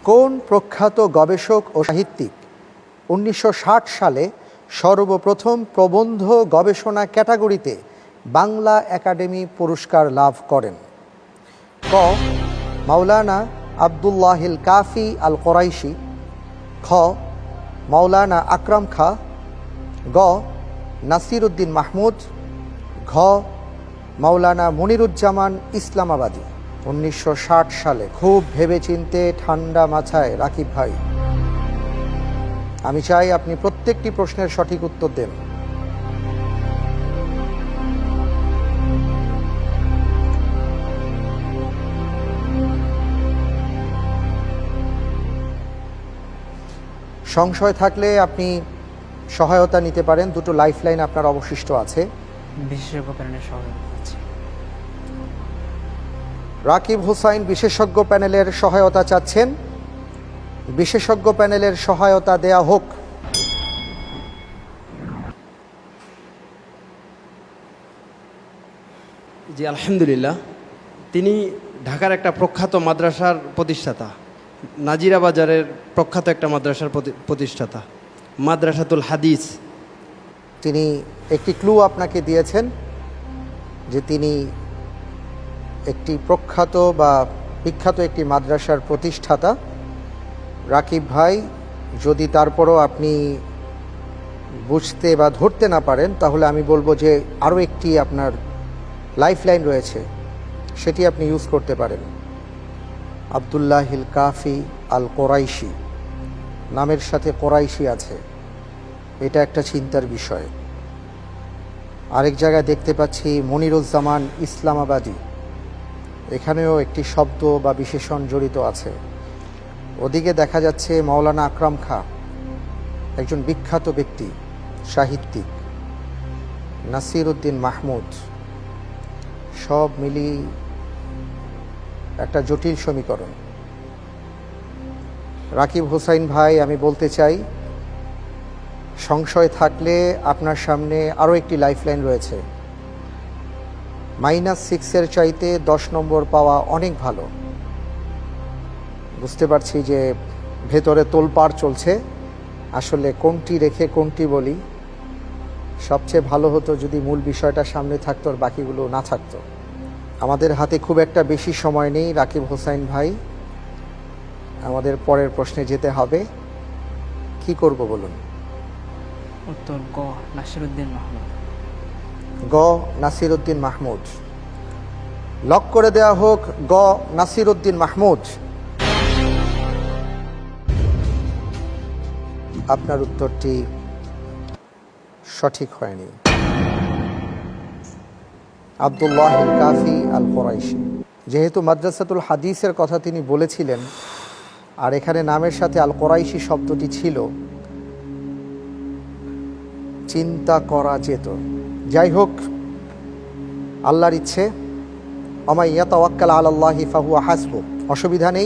কোন প্রখ্যাত গবেষক ও সাহিত্যিক 1960 সালে সর্বপ্রথম প্রবন্ধ গবেষণা ক্যাটাগরিতে বাংলা একাডেমি পুরস্কার লাভ করেন? ক. মাওলানা আবদুল্লাহিল কাফি আল কোরাইশি, খ. মাওলানা আকরাম খাঁ, গ. নাসির উদ্দিন মাহমুদ, ঘ. মাওলানা মনিরুজ্জামান ইসলামাবাদী। 1960 সালে। খুব ভেবেচিন্তে ঠান্ডা মাথায় রাকিব ভাই, আমি চাই আপনি প্রত্যেকটি প্রশ্নের সঠিক উত্তর দেন। সংশয় থাকলে আপনি সহায়তা নিতে পারেন। দুটো লাইফলাইন আপনার অবশিষ্ট আছে। বিশেষজ্ঞ প্যানেলের সহায়তা আছে। রাকিব হুসাইন বিশেষজ্ঞ প্যানেলের সহায়তা চাচ্ছেন। বিশেষজ্ঞ প্যানেলের সহায়তা দেয়া হোক। জি আলহামদুলিল্লাহ। তিনি ঢাকার একটা প্রখ্যাত মাদ্রাসার প্রতিষ্ঠাতা, নাজিরা বাজারের প্রখ্যাত একটা মাদ্রাসার প্রতিষ্ঠাতা, মাদ্রাসাতুল হাদিস। তিনি একটি ক্লু আপনাকে দিয়েছেন যে তিনি একটি প্রখ্যাত বা বিখ্যাত একটি মাদ্রাসার প্রতিষ্ঠাতা। রাকিব ভাই, যদি তারপরও আপনি বুঝতে বা ধরতে না পারেন, তাহলে আমি বলবো যে আরও একটি আপনার লাইফলাইন রয়েছে, সেটি আপনি ইউজ করতে পারেন। আবদুল্লাহিল কাফি আল কোরাইশি, নামের সাথে কোরাইশি আছে, এটা একটা চিন্তার বিষয়। আরেক জায়গায় দেখতে পাচ্ছি মনিরুজ্জামান ইসলামাবাদী, এখানেও একটি শব্দ বা বিশেষণ জড়িত আছে। ওদিকে দেখা যাচ্ছে মাওলানা আকরাম খাঁ, একজন বিখ্যাত ব্যক্তি, সাহিত্যিক। নাসির উদ্দিন মাহমুদ, সব মিলি একটা জটিল সমীকরণ। রাকিব হুসাইন ভাই, আমি বলতে চাই, সংশয় থাকলে আপনার সামনে আরও একটি লাইফলাইন রয়েছে। -6 চাইতে 10 নম্বর পাওয়া অনেক ভালো। বুঝতে পারছি যে ভেতরে তোলপাড় চলছে, আসলে কোনটি রেখে কোনটি বলি। সবচেয়ে ভালো হতো যদি মূল বিষয়টা সামনে থাকতো আর বাকিগুলো না থাকতো। আমাদের হাতে খুব একটা বেশি সময় নেই রাকিব হোসাইন ভাই, আমাদের পরের প্রশ্নে যেতে হবে। কি করব বলুন? উত্তর গ. নাসির উদ্দিন মাহমুদ। গ. নাসির উদ্দিন মাহমুদ। লক করে দেওয়া হোক গ. নাসির উদ্দিন মাহমুদ। আপনার উত্তরটি সঠিক হয়নি। আবদুল্লাহিল কাফি আল কোরাইশি। যেহেতু মাদ্রাসাতুল হাদিসের কথা তিনি বলেছিলেন, আর এখানে নামের সাথে আল কোরাইশি শব্দটি ছিল, চিন্তা করা যেত। যাই হোক, আল্লাহর ইচ্ছে। ওমাই ইয়াতাওয়াক্কাল আলাল্লাহি ফাহুয়া হাসবুহ। অসুবিধা নেই।